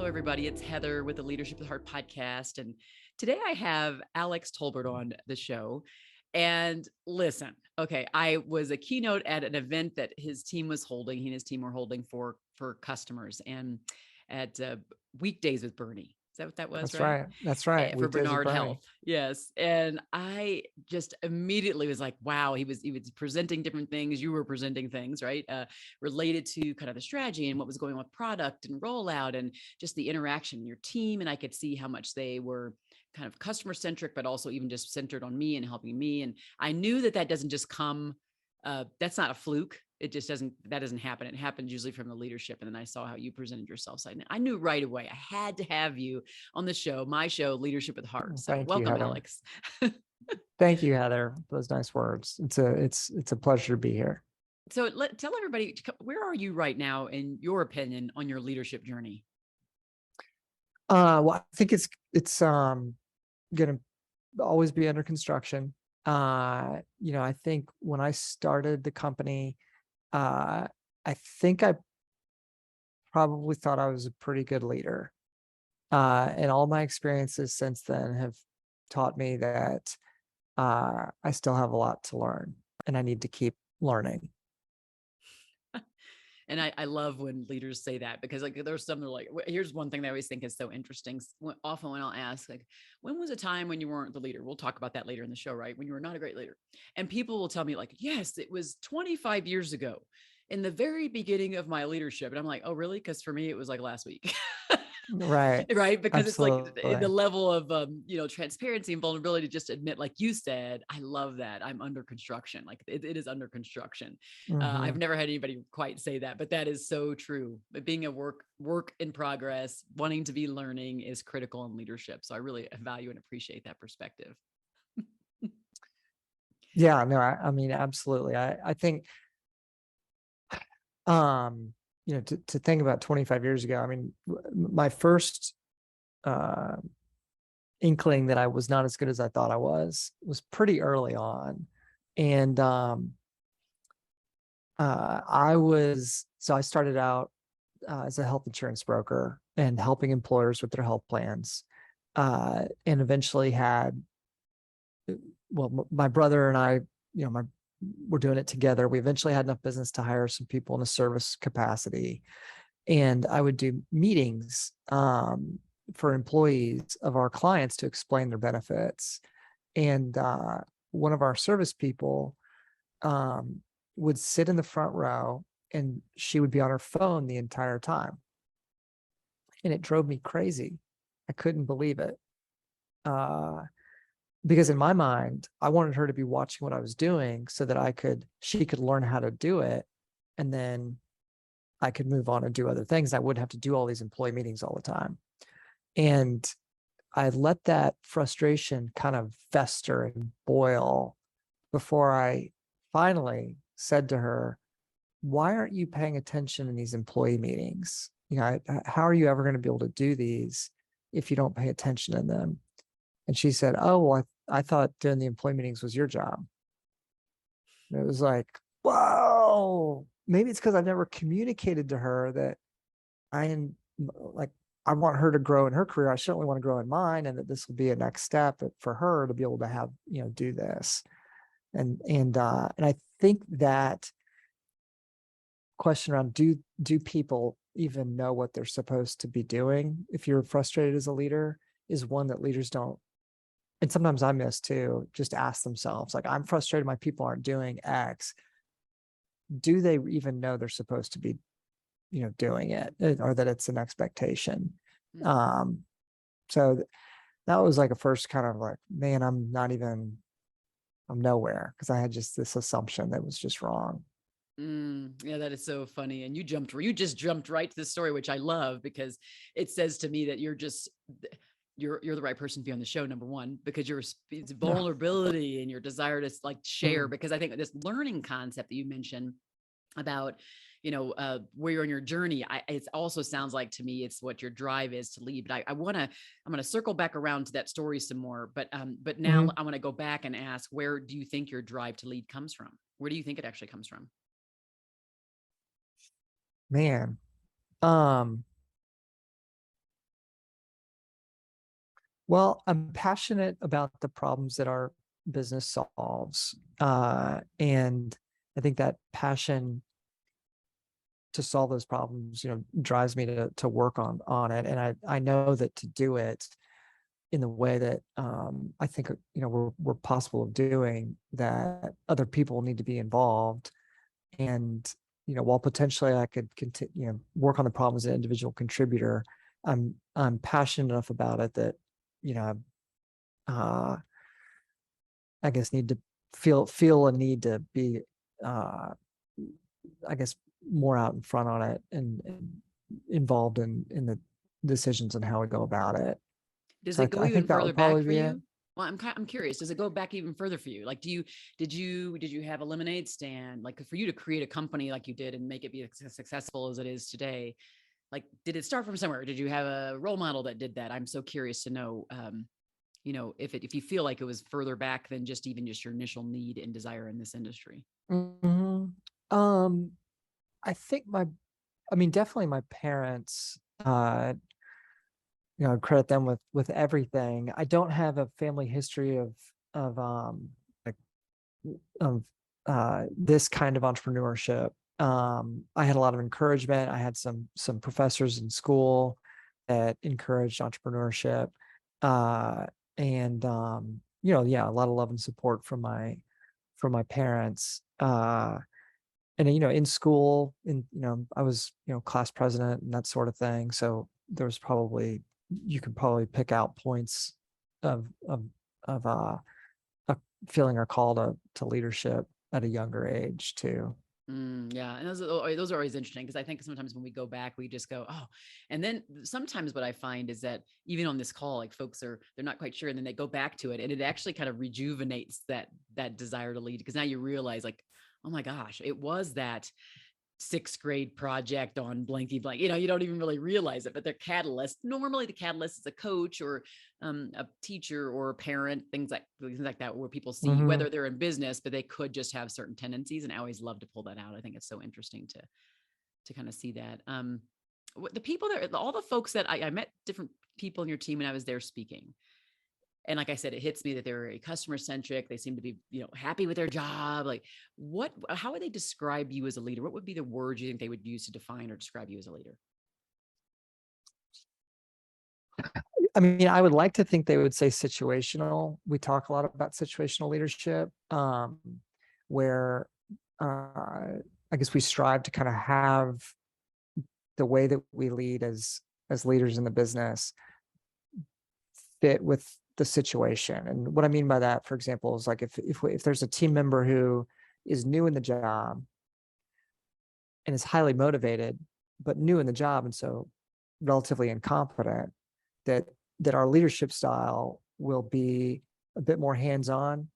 everybody. It's Heather with the Leadership with Heart podcast. And today I have Alex Tolbart on the show. And listen, okay, I was a keynote at an event that his team was holding. He and his team were holding for customers and at Weekdays with Bernie. Is that what that was? That's right. That's right. For Bernard Health. Yes. And I just immediately was like, wow, he was presenting different things. You were presenting things, right? Related to kind of the strategy and what was going on with product and rollout and just the interaction in your team. And I could see how much they were kind of customer centric, but also even just centered on me and helping me. And I knew that doesn't just come, that's not a fluke. That doesn't happen. It happens usually from the leadership. And then I saw how you presented yourself. So I knew right away I had to have you on the show, my show, Leadership with Heart. So welcome, Alex. Thank you, Heather. Those nice words. It's a pleasure to be here. So tell everybody, where are you right now, in your opinion, on your leadership journey? Well, I think it's going to always be under construction. I think when I started the company, I think I probably thought I was a pretty good leader. And all my experiences since then have taught me that I still have a lot to learn and I need to keep learning. And I love when leaders say that, because like there's some that are like, here's one thing that I always think is so interesting. Often when I'll ask, like, when was a time when you weren't the leader? We'll talk about that later in the show, right? When you were not a great leader. And people will tell me like, yes, it was 25 years ago in the very beginning of my leadership. And I'm like, oh, really? Because for me, it was like last week. Right. Right. Because Absolutely. It's like the level of, transparency and vulnerability, just admit, like you said, I love that. I'm under construction. Like it is under construction. Mm-hmm. I've never had anybody quite say that, but that is so true. But being a work in progress, wanting to be learning is critical in leadership. So I really value and appreciate that perspective. Yeah, no, I mean, absolutely. I think, to think about 25 years ago, I mean, my first inkling that I was not as good as I thought I was pretty early on. And I started out as a health insurance broker and helping employers with their health plans, and eventually my brother and I, we're doing it together. We eventually had enough business to hire some people in a service capacity. And I would do meetings for employees of our clients to explain their benefits. And one of our service people would sit in the front row and she would be on her phone the entire time. And it drove me crazy. I couldn't believe it. Because in my mind, I wanted her to be watching what I was doing so that she could learn how to do it. And then I could move on and do other things. I wouldn't have to do all these employee meetings all the time. And I let that frustration kind of fester and boil before I finally said to her, why aren't you paying attention in these employee meetings? How are you ever going to be able to do these if you don't pay attention in them? And she said, oh, well, I thought doing the employee meetings was your job. And it was like, whoa, maybe it's because I've never communicated to her that I want her to grow in her career. I certainly want to grow in mine, and that this will be a next step for her to be able to have, do this. And I think that question around do people even know what they're supposed to be doing if you're frustrated as a leader is one that leaders don't. And sometimes I miss too, just ask themselves, like, I'm frustrated my people aren't doing X. Do they even know they're supposed to be, doing it, or that it's an expectation? Mm-hmm. So that was like a first kind of like, man, I'm nowhere, because I had just this assumption that was just wrong. Yeah, that is so funny. And you just jumped right to the story, which I love, because it says to me that you're the right person to be on the show, number one, because your vulnerability and your desire to like share, because I think this learning concept that you mentioned about, where you're on your journey, it also sounds like to me, it's what your drive is to lead. But I'm going to circle back around to that story some more, but now I want to go back and ask, where do you think your drive to lead comes from? Where do you think it actually comes from? Man, Well, I'm passionate about the problems that our business solves. And I think that passion to solve those problems, drives me to work on it. And I know that to do it in the way that I think, we're possible of doing, that other people need to be involved. And, while potentially I could continue, work on the problem as an individual contributor, I'm passionate enough about it that, you know, uh, I guess need to feel a need to be, uh, I guess, more out in front on it, and involved in the decisions and how we go about it. Does So it go I even think that further would back probably for be it. you? Well, I'm curious. Does it go back even further for you? Like, did you have a lemonade stand? Like, for you to create a company like you did and make it be as successful as it is today, like, did it start from somewhere? Did you have a role model that did that? I'm so curious to know, if you feel like it was further back than just your initial need and desire in this industry. Mhm. Um, I think I mean, definitely my parents, I credit them with everything. I don't have a family history of like of this kind of entrepreneurship. I had a lot of encouragement. I had some professors in school that encouraged entrepreneurship. Uh, and yeah, a lot of love and support from my parents. And in school, I was, class president and that sort of thing. So there was probably, you could probably pick out points of of a feeling a call to leadership at a younger age too. Yeah, and those are always interesting, because I think sometimes when we go back, we just go, oh, and then sometimes what I find is that even on this call, like, folks they're not quite sure, and then they go back to it, and it actually kind of rejuvenates that desire to lead, because now you realize, like, oh my gosh, it was that sixth grade project on blanky blank. You don't even really realize it, but they're catalyst. Normally, the catalyst is a coach or a teacher or a parent, things like that, where people see Hmm. whether they're in business, but they could just have certain tendencies. And I always love to pull that out. I think it's so interesting to kind of see that. The people that all the folks that I met different people in your team when I was there speaking. And like I said, it hits me that they're very customer centric. They seem to be, happy with their job. Like, how would they describe you as a leader? What would be the words you think they would use to define or describe you as a leader? I mean, I would like to think they would say situational. We talk a lot about situational leadership, where I guess we strive to kind of have the way that we lead as leaders in the business fit with the situation. And what I mean by that, for example, is like if there's a team member who is new in the job and is highly motivated, but new in the job, and so relatively incompetent, that our leadership style will be a bit more hands-on,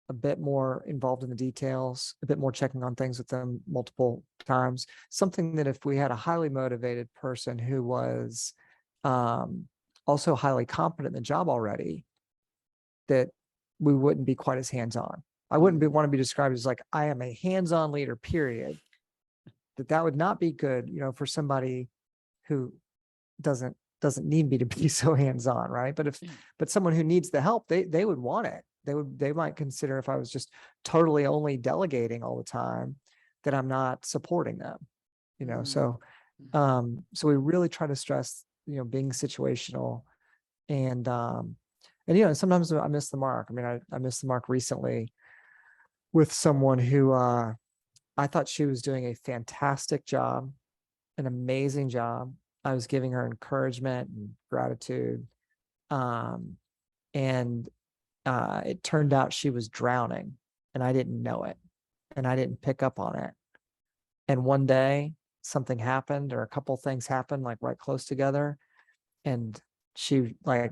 a bit more involved in the details, a bit more checking on things with them multiple times. Something that if we had a highly motivated person who was um, also highly competent in the job already, that we wouldn't be quite as hands-on. I wouldn't want to be described as like, I am a hands-on leader, period. That would not be good, for somebody who doesn't need me to be so hands-on, right? But someone who needs the help, they would want it. They might consider, if I was just totally only delegating all the time, that I'm not supporting them. So Mm-hmm. so we really try to stress, being situational, and sometimes I miss the mark. I mean, I missed the mark recently with someone who I thought she was doing a fantastic job, an amazing job. I was giving her encouragement and gratitude. Um, and it turned out she was drowning, and I didn't know it, and I didn't pick up on it. And one day something happened, or a couple things happened, like right close together. And she like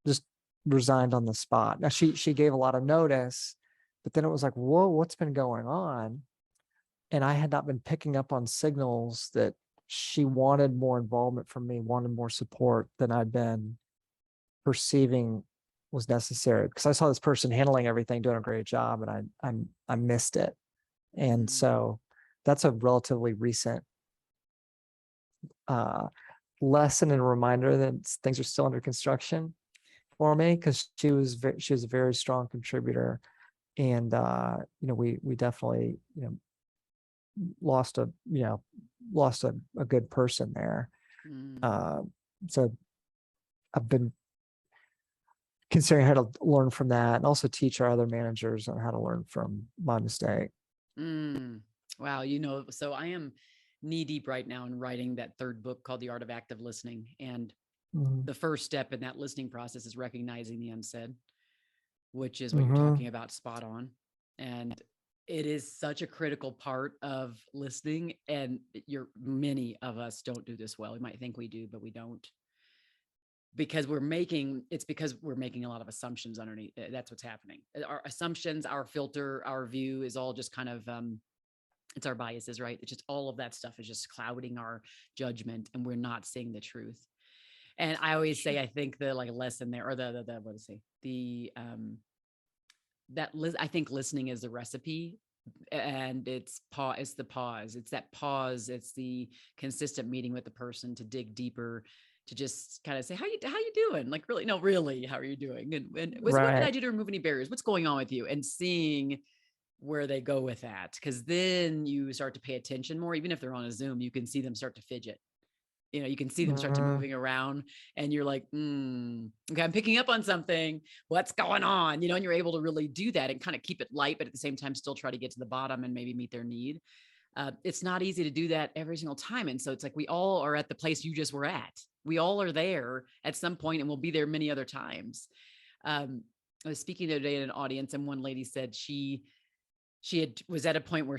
just resigned on the spot. Now she gave a lot of notice, but then it was like, whoa, what's been going on? And I had not been picking up on signals that she wanted more involvement from me, wanted more support than I'd been perceiving was necessary, because I saw this person handling everything, doing a great job, and I missed it. And Mm-hmm. so that's a relatively recent lesson and reminder that things are still under construction for me, because she was a very strong contributor. And we definitely lost a good person there. So I've been considering how to learn from that, and also teach our other managers on how to learn from my mistake. Wow. So I am knee deep right now in writing that third book called The Art of Active Listening. And the first step in that listening process is recognizing the unsaid, which is what you're talking about, spot on. And it is such a critical part of listening. And many of us don't do this well. We might think we do, but we don't. Because we're making a lot of assumptions underneath. That's what's happening. Our assumptions, our filter, our view is all just kind of, it's our biases, right? It's just all of that stuff is just clouding our judgment, and we're not seeing the truth. And I always say, I think the lesson there, or I think listening is the recipe, and it's the pause. It's that pause. It's the consistent meeting with the person to dig deeper, to just kind of say, how you doing? Like, really, no, really, how are you doing? And what did I do to remove any barriers? What's going on with you? And seeing where they go with that. Because then you start to pay attention more. Even if they're on a Zoom, you can see them start to fidget. You can see them start to moving around, and you're like, okay, I'm picking up on something. What's going on? And you're able to really do that and kind of keep it light, but at the same time, still try to get to the bottom and maybe meet their need. It's not easy to do that every single time. And so it's like, we all are at the place you just were at. We all are there at some point, and we'll be there many other times. I was speaking the other day in an audience, and one lady said she was at a point where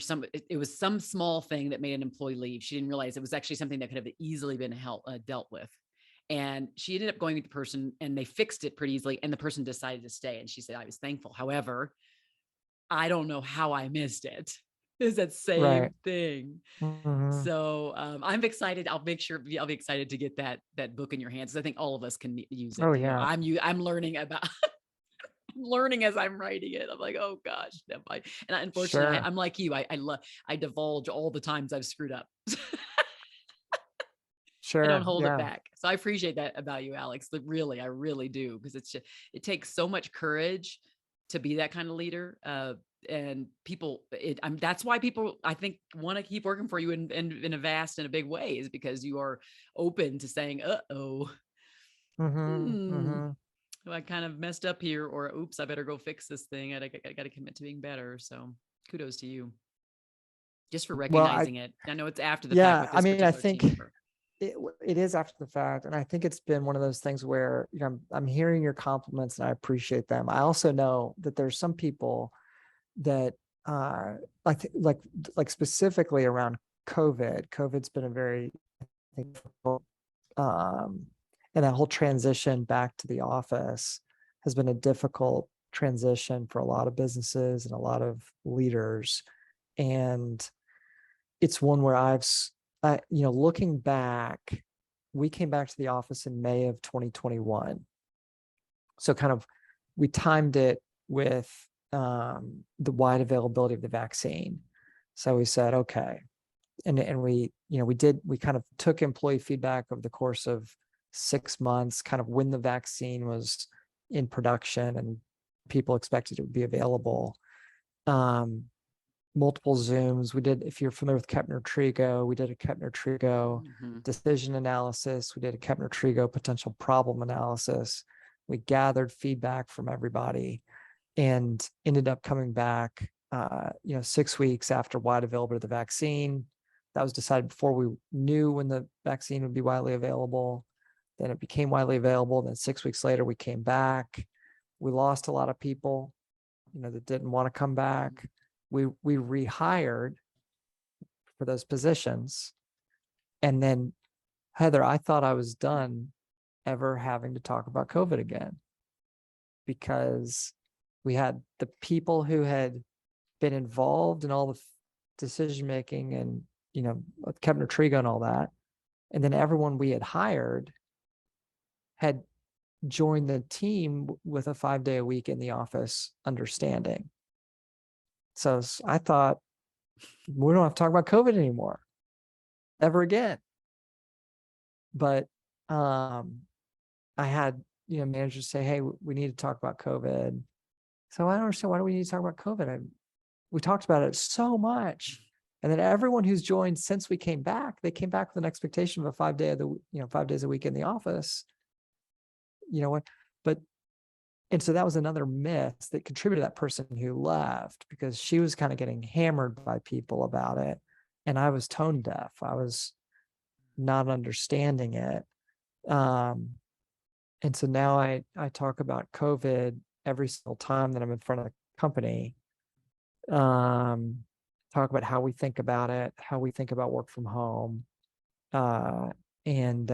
it was some small thing that made an employee leave. She didn't realize it was actually something that could have easily been dealt with. And she ended up going with the person, and they fixed it pretty easily. And the person decided to stay. And she said, I was thankful. However, I don't know how I missed it. Is that same thing. So I'm excited. I'll be excited to get that book in your hands. I think all of us can use it. Oh yeah. I'm learning about learning as I'm writing it. I'm like, oh gosh. And unfortunately, I'm like you. I divulge all the times I've screwed up. I don't hold it back. So I appreciate that about you, Alex. I really do. Because it takes so much courage to be that kind of leader. And people, that's why people, I think, want to keep working for you in a vast and a big way, is because you are open to saying, I kind of messed up here, or oops, I better go fix this thing. I got to commit to being better. So kudos to you just for recognizing it. I know it's after the fact. I mean, I think it is after the fact. And I think it's been one of those things where, I'm hearing your compliments and I appreciate them. I also know that there's some people that like specifically around COVID's been a very, I think, and that whole transition back to the office has been a difficult transition for a lot of businesses and a lot of leaders. And it's one where looking back, we came back to the office in May of 2021. So kind of, we timed it with the wide availability of the vaccine. So we said, okay. And we kind of took employee feedback over the course of 6 months, kind of when the vaccine was in production and people expected it would be available. Multiple Zooms. We did, if you're familiar with Kepner-Trigo, we did a Kepner-Trigo decision analysis. We did a Kepner-Trigo potential problem analysis. We gathered feedback from everybody and ended up coming back, 6 weeks after wide availability of the vaccine. That was decided before we knew when the vaccine would be widely available. Then it became widely available. Then 6 weeks later, we came back. We lost a lot of people, that didn't want to come back. We rehired for those positions. And then, Heather, I thought I was done ever having to talk about COVID again, because we had the people who had been involved in all the decision-making and, with Kepner-Trigo and all that. And then everyone we had hired had joined the team with a 5-day a week in the office understanding. So I thought, we don't have to talk about COVID anymore, ever again. but I had, managers say, hey, we need to talk about COVID. So I don't understand, why do we need to talk about COVID? We talked about it so much. And then everyone who's joined since we came back, they came back with an expectation of a 5 days a week in the office. You know what? And so that was another myth that contributed to that person who left, because she was kind of getting hammered by people about it. And I was tone deaf. I was not understanding it. And so now I talk about COVID every single time that I'm in front of the company. Talk about how we think about it, how we think about work from home. And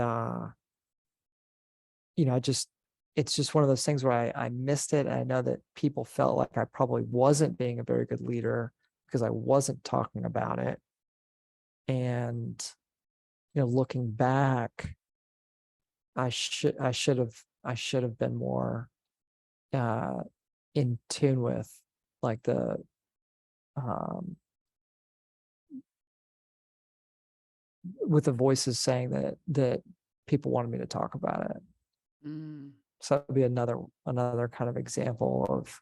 it's just one of those things where I missed it. And I know that people felt like I probably wasn't being a very good leader because I wasn't talking about it. And, looking back, I should have been more in tune with like with the voices saying that people wanted me to talk about it. So that'd be another kind of example of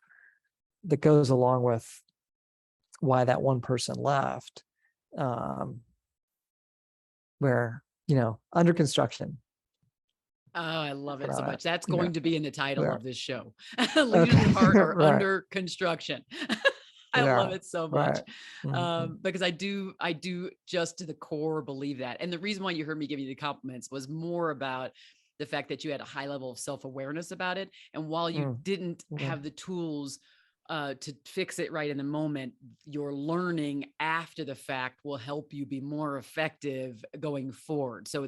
that goes along with why that one person left, where, under construction. Oh, I love it so much. That's going to be in the title of this show. Leaders Okay. of Heart are Right. under construction. I love it so much. Right. Because I do just to the core believe that. And the reason why you heard me give you the compliments was more about the fact that you had a high level of self-awareness about it. And while you didn't have the tools to fix it right in the moment, your learning after the fact will help you be more effective going forward. So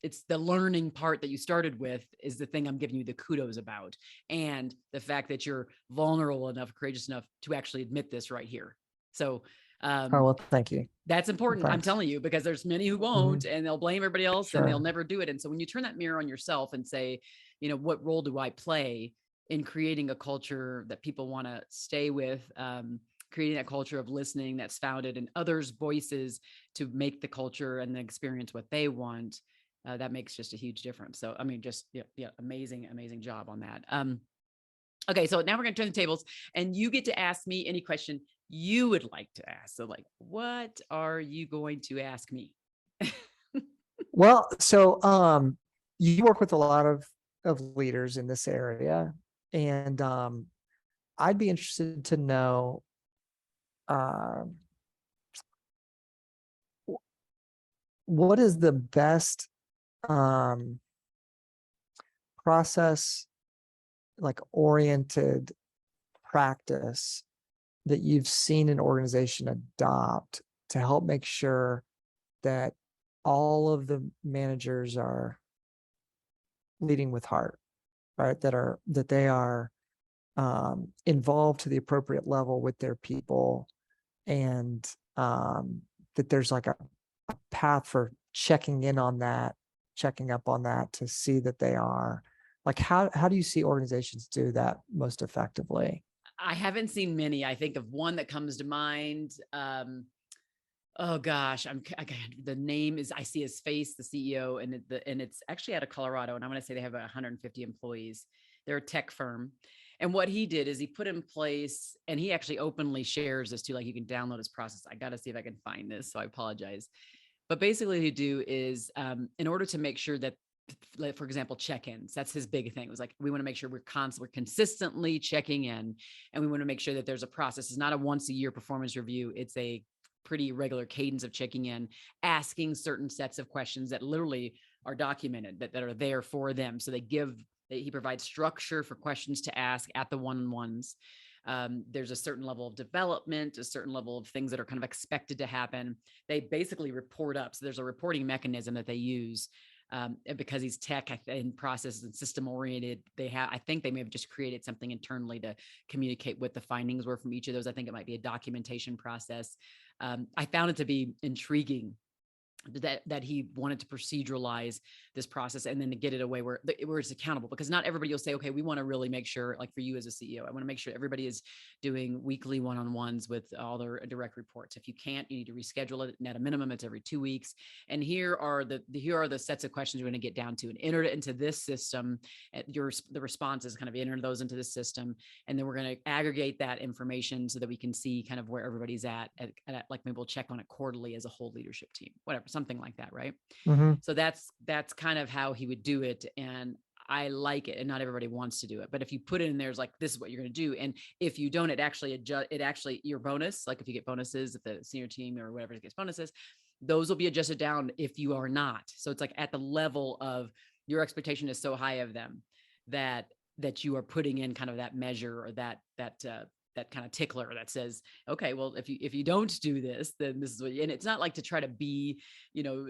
it's the learning part that you started with is the thing I'm giving you the kudos about. And the fact that you're vulnerable enough, courageous enough to actually admit this right here. So, well, thank you. That's important. Thanks. I'm telling you, because there's many who won't, and they'll blame everybody else and they'll never do it. And so when you turn that mirror on yourself and say, what role do I play in creating a culture that people want to stay with, creating that culture of listening that's founded in others' voices to make the culture and the experience what they want, that makes just a huge difference. So, I mean, just, amazing, amazing job on that. Okay, so now we're going to turn the tables and you get to ask me any question you would like to ask. So like, what are you going to ask me? Well, so you work with a lot of leaders in this area, and I'd be interested to know what is the best process like oriented practice that you've seen an organization adopt to help make sure that all of the managers are leading with heart, right? That they are involved to the appropriate level with their people, and that there's like a path for checking up on that to see that they are like, how do you see organizations do that most effectively? I haven't seen many. I think of one that comes to mind. Oh gosh, the name is, I see his face, the CEO, and it's actually out of Colorado. And I'm going to say they have 150 employees. They're a tech firm. And what he did is he put in place, and he actually openly shares this too, like you can download his process. I got to see if I can find this. So I apologize. But basically what he do is in order to make sure that, for example, check-ins, that's his big thing. It was like, we want to make sure we're consistently checking in, and we want to make sure that there's a process. It's not a once a year performance review. It's a pretty regular cadence of checking in, asking certain sets of questions that literally are documented, that are there for them. So he provides structure for questions to ask at the one-on-ones. There's a certain level of development, a certain level of things that are kind of expected to happen. They basically report up. So there's a reporting mechanism that they use. And because he's tech and process and system oriented, I think they may have just created something internally to communicate what the findings were from each of those. I think it might be a documentation process. I found it to be intriguing that he wanted to proceduralize this process and then to get it away where it's accountable, because not everybody will say, okay, we want to really make sure, like for you as a CEO, I want to make sure everybody is doing weekly one-on-ones with all their direct reports. If you can't, you need to reschedule it. And at a minimum, it's every 2 weeks. And here are the sets of questions you're going to get down to and enter it into this system. The responses kind of enter those into the system. And then we're going to aggregate that information so that we can see kind of where everybody's at like maybe we'll check on it quarterly as a whole leadership team, whatever, something like that. Right. Mm-hmm. So that's kind of how he would do it. And I like it. And not everybody wants to do it. But if you put it in there's like, this is what you're going to do. And if you don't, it actually your bonus, like if you get bonuses, if the senior team or whatever gets bonuses, those will be adjusted down if you are not. So it's like at the level of your expectation is so high of them that you are putting in kind of that measure or that kind of tickler that says, okay, well, if you don't do this, then this is what, and it's not like to try to be, I'm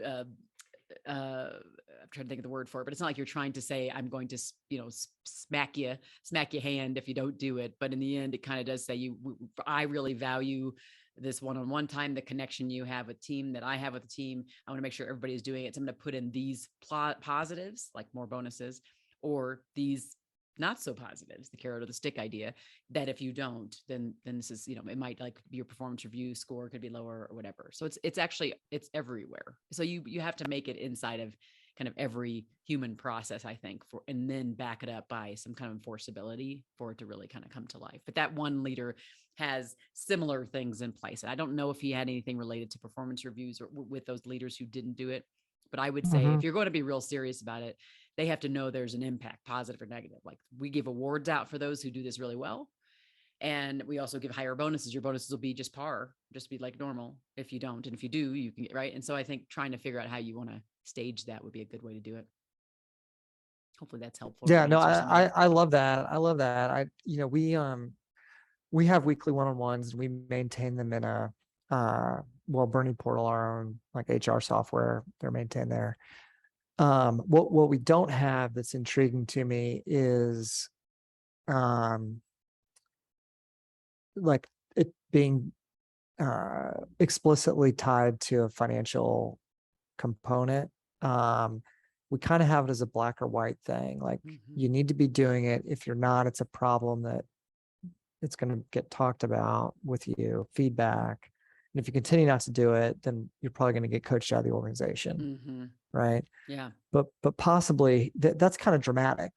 trying to think of the word for it, but it's not like you're trying to say, I'm going to, smack your hand if you don't do it. But in the end, it kind of does say I really value this one-on-one time, the connection you have with team that I have with the team. I want to make sure everybody is doing it. So I'm going to put in these positives, like more bonuses, or these not so positives, the carrot or the stick idea, that if you don't, then this is, it might like your performance review score could be lower or whatever. So it's everywhere. So you have to make it inside of kind of every human process, I think, and then back it up by some kind of enforceability for it to really kind of come to life. But that one leader has similar things in place. And I don't know if he had anything related to performance reviews or with those leaders who didn't do it. But I would say if you're going to be real serious about it, they have to know there's an impact, positive or negative. Like we give awards out for those who do this really well. And we also give higher bonuses. Your bonuses will be just par, just be like normal if you don't. And if you do, you can get right. And so I think trying to figure out how you want to stage that would be a good way to do it. Hopefully that's helpful. Yeah, no, I love that. I love that. We have weekly one-on-ones and we maintain them in a, BerniePortal, our own like HR software, they're maintained there. What we don't have that's intriguing to me is, like it being, explicitly tied to a financial component. We kind of have it as a black or white thing. Like you need to be doing it. If you're not, it's a problem that it's going to get talked about with you, feedback. And if you continue not to do it, then you're probably going to get coached out of the organization. Right. Yeah. But possibly that's kind of dramatic,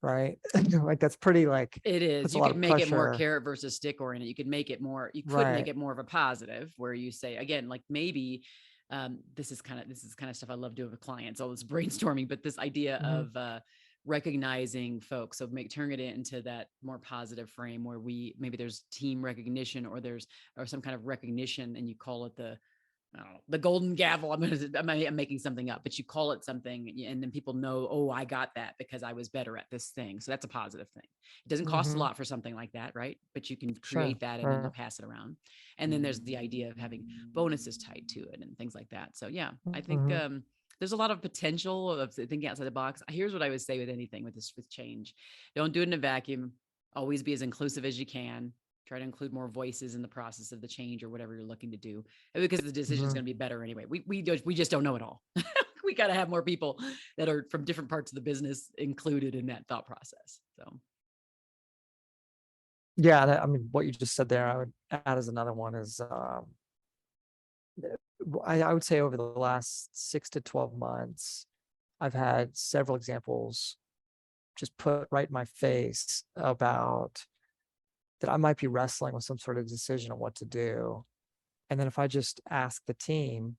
right? Like that's pretty like it is. You could make it more carrot versus stick oriented. You could make it more, make it more of a positive where you say, again, like maybe this is kind of stuff I love doing with clients, all this brainstorming, but this idea of recognizing folks. So turning it into that more positive frame where maybe there's team recognition or some kind of recognition and you call it the golden gavel. I'm making something up, but you call it something and then people know, oh, I got that because I was better at this thing. So that's a positive thing. It doesn't cost a lot for something like that, right? But you can create that and then pass it around. And then there's the idea of having bonuses tied to it and things like that. So yeah, I think there's a lot of potential of thinking outside the box. Here's what I would say with anything with change. Don't do it in a vacuum. Always be as inclusive as you can. Try to include more voices in the process of the change or whatever you're looking to do, because the decision is going to be better anyway. We just don't know it all. We got to have more people that are from different parts of the business included in that thought process. So. Yeah. I mean, what you just said there, I would add as another one is, I would say over the last 6 to 12 months, I've had several examples just put right in my face about that I might be wrestling with some sort of decision on what to do. And then if I just ask the team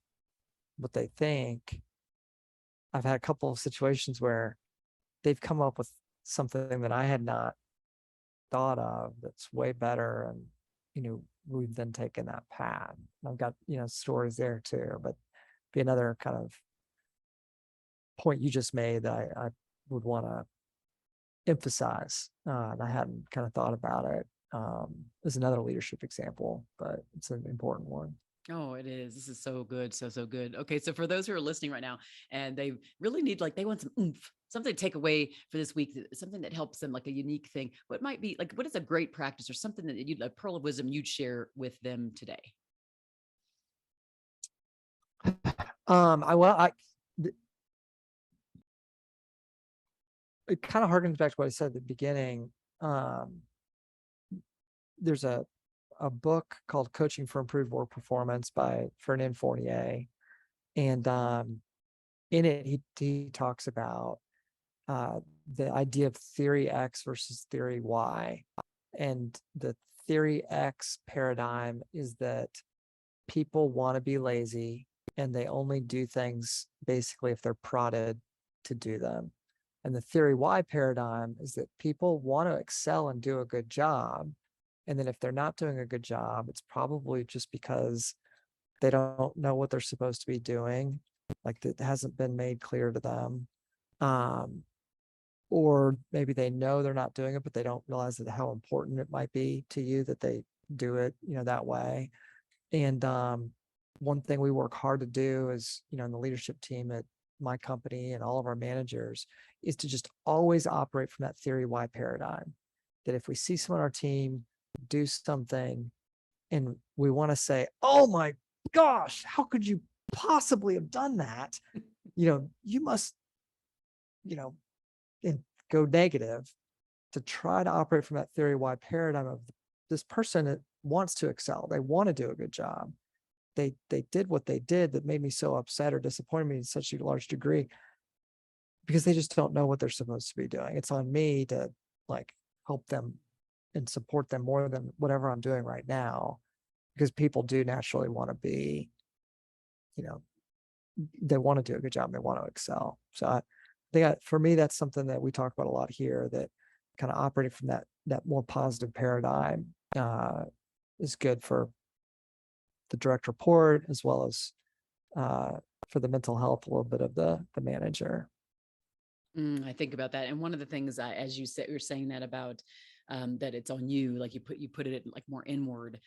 what they think, I've had a couple of situations where they've come up with something that I had not thought of that's way better. And, we've then taken that path. I've got, stories there too, but be another kind of point you just made that I would want to emphasize. And I hadn't kind of thought about it. Is another leadership example, but it's an important one. Oh, it is. This is so good. So good. Okay. So for those who are listening right now and they really need, they want some oomph, something to take away for this week, something that helps them, like a unique thing. What might be what is a great practice or something that a pearl of wisdom you'd share with them today? Th- it kind of harkens back to what I said at the beginning. Um, there's a book called Coaching for Improved Work Performance by Ferdinand Fournier. And in it, he talks about the idea of theory X versus theory Y. And the theory X paradigm is that people want to be lazy and they only do things basically if they're prodded to do them. And the theory Y paradigm is that people want to excel and do a good job. And then if they're not doing a good job, it's probably just because they don't know what they're supposed to be doing. Like it hasn't been made clear to them. Or maybe they know they're not doing it, but they don't realize that how important it might be to you that they do it, that way. And one thing we work hard to do is, in the leadership team at my company and all of our managers is to just always operate from that theory Y paradigm. That if we see someone on our team do something and we want to say, oh my gosh, how could you possibly have done that? You must, and go negative, to try to operate from that theory Y paradigm of this person that wants to excel. They want to do a good job. They did what they did that made me so upset or disappointed me in such a large degree because they just don't know what they're supposed to be doing. It's on me to help them and support them more than whatever I'm doing right now, because people do naturally want to be, they want to do a good job. They want to excel. So I think for me, that's something that we talk about a lot here, that kind of operating from that more positive paradigm is good for the direct report as well as for the mental health a little bit of the manager. I think about that. And one of the things, as you said, you're saying that about that it's on you, like you put it like more inward.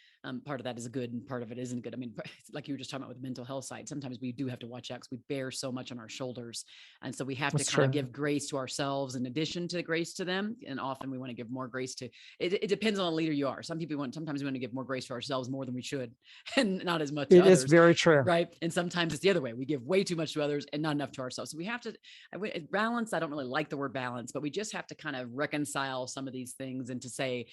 Part of that is good and part of it isn't good. I mean, like you were just talking about with the mental health side, sometimes we do have to watch out because we bear so much on our shoulders. And so we have to kind of give grace to ourselves in addition to grace to them. And often we want to give more grace to, it depends on the leader you are. Sometimes we want to give more grace to ourselves more than we should and not as much to others. It is very true. Right. And sometimes it's the other way. We give way too much to others and not enough to ourselves. So we have to balance. I don't really like the word balance, but we just have to kind of reconcile some of these things and to say,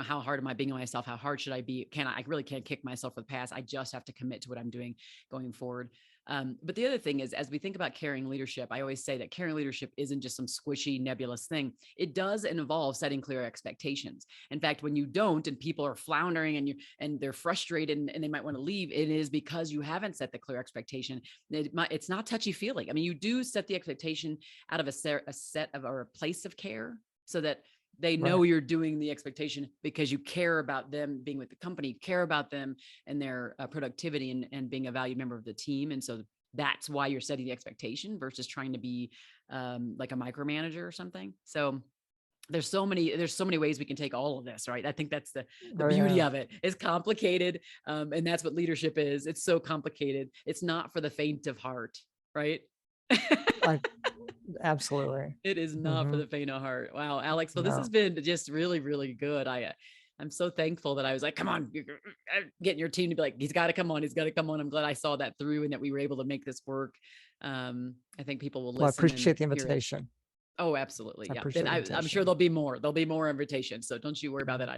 how hard am I being on myself? How hard should I be? I really can't kick myself for the past. I just have to commit to what I'm doing going forward. But the other thing is, as we think about carrying leadership, I always say that carrying leadership isn't just some squishy, nebulous thing. It does involve setting clear expectations. In fact, when you don't, and people are floundering and they're frustrated and they might want to leave, it is because you haven't set the clear expectation. It's not touchy-feely. I mean, you do set the expectation out of a set of or a place of care so that they know you're doing the expectation because you care about them being with the company, care about them and their productivity and being a valued member of the team. And so that's why you're setting the expectation versus trying to be like a micromanager or something. So there's so many ways we can take all of this, right? I think that's the beauty of it. It's complicated. And that's what leadership is. It's so complicated. It's not for the faint of heart, right? Absolutely. It is not for the faint of heart. Wow, Alex. Well, this has been just really, really good. I'm so thankful that I was like, come on, getting your team to be like, he's got to come on. He's got to come on. I'm glad I saw that through and that we were able to make this work. I think people will listen. Well, I appreciate the invitation. Oh, absolutely. Yeah. And I'm sure there'll be more invitations. So don't you worry about that.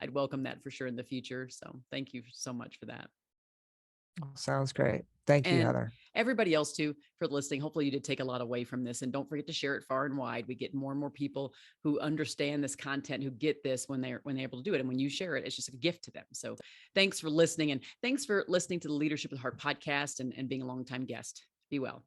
I'd welcome that for sure in the future. So thank you so much for that. Sounds great. Thank you, Heather. Everybody else too for listening. Hopefully you did take a lot away from this, and don't forget to share it far and wide. We get more and more people who understand this content, who get this when they're able to do it. And when you share it, it's just a gift to them. So thanks for listening, and thanks for listening to the Leadership with Heart podcast and being a longtime guest. Be well.